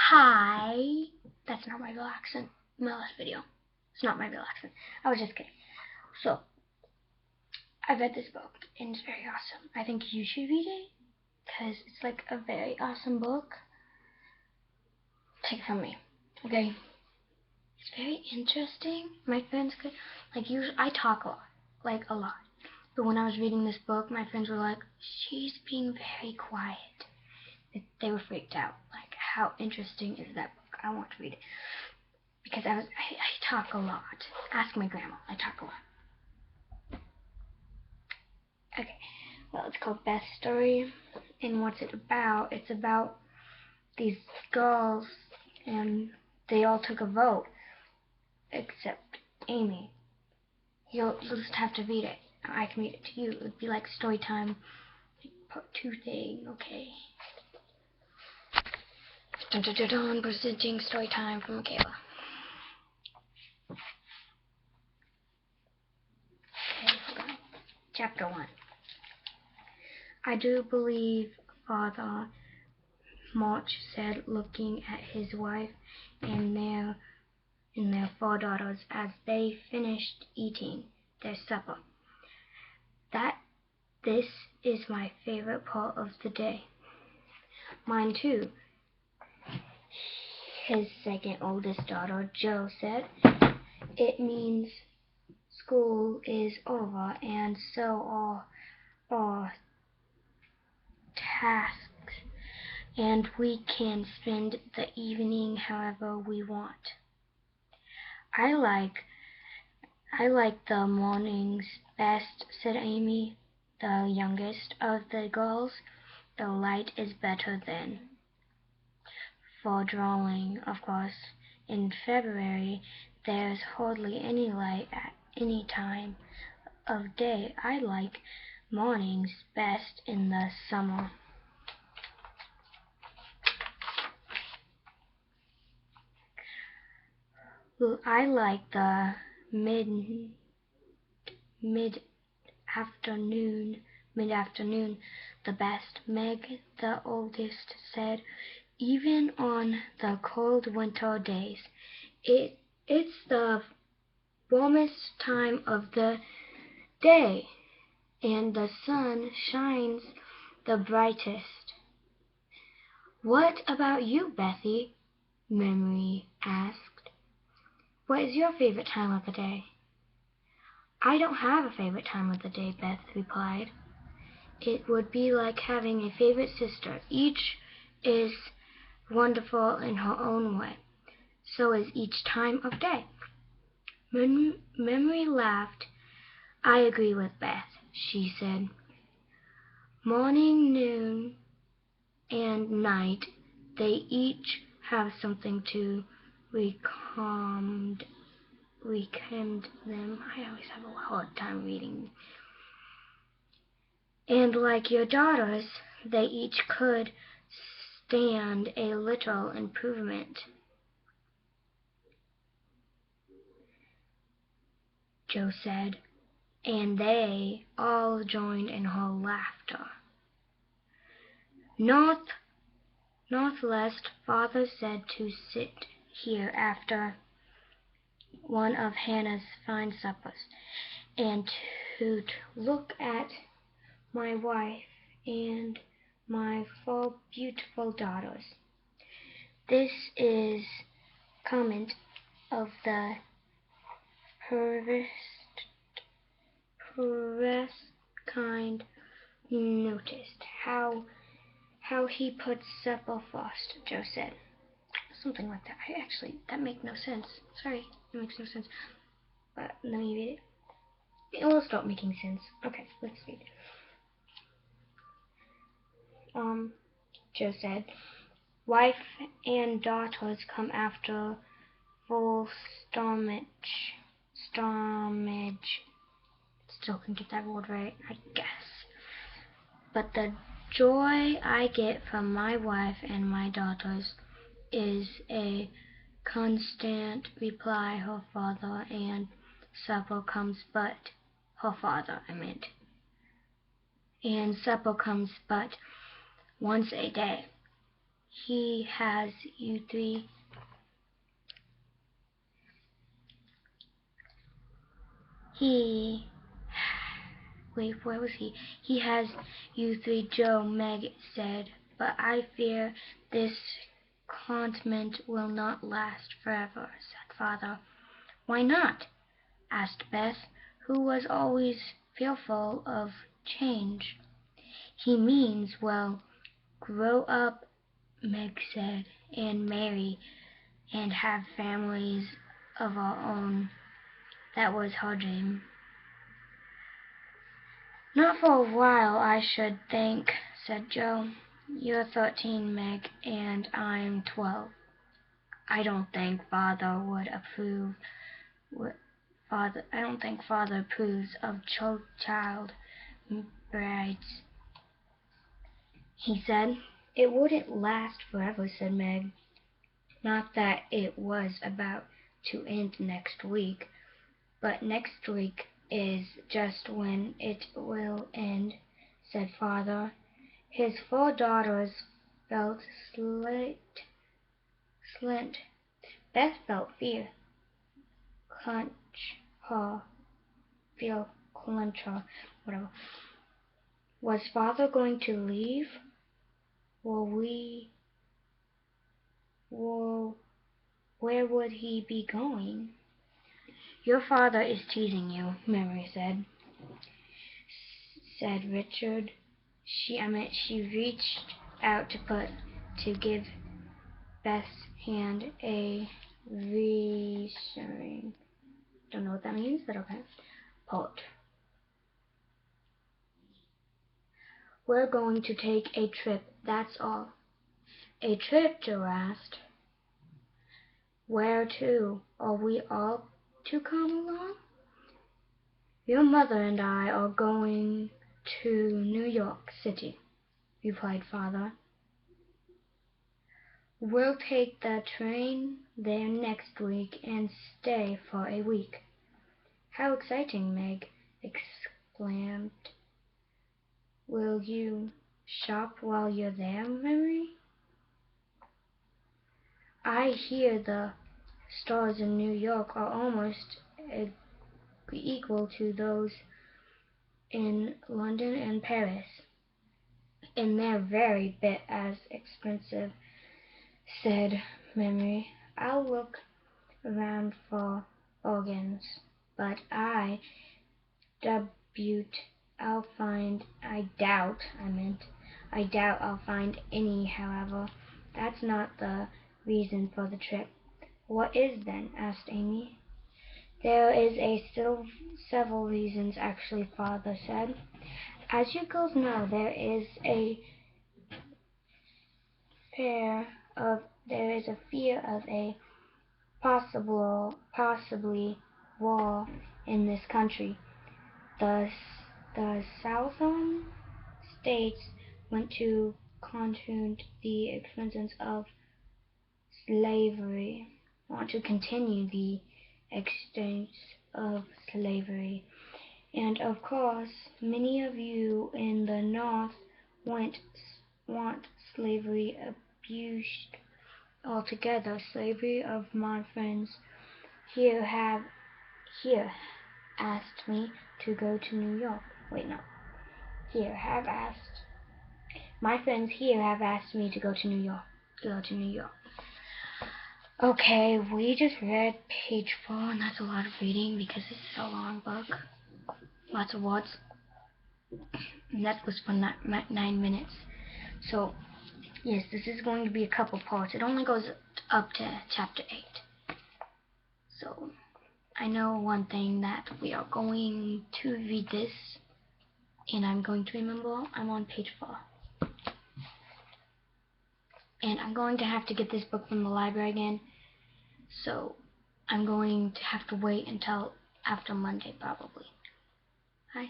Hi. That's not my real accent. My last video. It's not my real accent. I was just kidding. So, I read this book, and it's very awesome. I think you should read it, because it's like a very awesome book. Take it from me, okay? It's very interesting. My friends could, I talk a lot. But when I was reading this book, my friends were like, she's being very quiet. They were freaked out. Like, how interesting is that book? I want to read it. Because I talk a lot. Ask my grandma. I talk a lot. Okay. Well, it's called Beth's Story. And what's it about? It's about these girls, and they all took a vote. Except Amy. You'll just have to read it. I can read it to you. It would be like story time. Part 2 thing. Okay. Dun dun dun dun, presenting story time from Mikayla. Okay, hold on. Chapter 1. I do believe, Father, March said, looking at his wife and their 4 daughters as they finished eating their supper, that this is my favorite part of the day. Mine too, his second oldest daughter, Jo, said. It means school is over, and so are our tasks, and we can spend the evening however we want. I like the mornings best, said Amy, the youngest of the girls. The light is better then. For drawing, of course. In February, there's hardly any light at any time of day. I like mornings best in the summer. I like the mid-afternoon the best, Meg, the oldest, said. Even on the cold winter days, it's the warmest time of the day, and the sun shines the brightest. What about you, Bethy? Memory asked. What is your favorite time of the day? I don't have a favorite time of the day, Beth replied. It would be like having a favorite sister. Each is wonderful in her own way. So is each time of day. Memory laughed. I agree with Beth, she said. Morning, noon, and night, they each have something to recommend them. I always have a hard time reading. And like your daughters, they each could stand a little improvement. Jo said, and they all joined in her laughter. Northwest, Father said to sit here after one of Hannah's fine suppers, and to look at my wife and my 4 beautiful daughters. This is comment of the perverse kind noticed how he puts supper first, Jo said. Something like that. That makes no sense. Sorry, it makes no sense. But let me read it. It will start making sense. Okay, let's read it. Jo said, wife and daughters come after full stormage. Still can get that word right, I guess. But the joy I get from my wife and my daughters is a constant reply, her father, and supper comes but, her father, I meant. And supper comes but once a day. He has you three. Wait, where was he? He has you three, Joe, Meg said, but I fear this contentment will not last forever, said Father. Why not? Asked Beth, who was always fearful of change. He means, well, grow up, Meg said, and marry, and have families of our own. That was her dream. Not for a while, I should think, said Joe. You're 13, Meg, and I'm 12. I don't think Father would approve. I don't think Father approves of child brides. He said. It wouldn't last forever, said Meg. Not that it was about to end next week, but next week is just when it will end, said Father. His 4 daughters felt slint. Beth felt fear. Clench her, whatever. Was Father going to leave? Where would he be going? Your father is teasing you, Mary said Richard. She reached out to give Beth's hand a reassuring. Don't know what that means, but okay. Port. We're going to take a trip, that's all. A trip, Joe asked. Where to? Are we all to come along? Your mother and I are going to New York City, replied Father. We'll take the train there next week and stay for a week. How exciting, Meg exclaimed. Will you shop while you're there, Mary? I hear the stores in New York are almost equal to those in London and Paris, and they're very bit as expensive, said Mary. I'll look around for bargains, but I doubt I'll find any, however. That's not the reason for the trip. What is then? Asked Amy. There is several reasons, actually, Father said. As you girls know, there is a fear of a possibly war in this country. The southern states want to continue the existence of slavery, want to continue the existence of slavery. And of course, many of you in the North want slavery abused altogether. Slavery of my friends here asked me to go to New York. Wait, no. My friends here have asked me to go to New York. Okay, we just read page 4, and that's a lot of reading because this is a long book. Lots of words. And that was for 9 minutes. So, yes, this is going to be a couple parts. It only goes up to chapter 8. So, I know one thing, that we are going to read this, and I'm going to remember I'm on page 4. And I'm going to have to get this book from the library again, so I'm going to have to wait until after Monday, probably. Hi.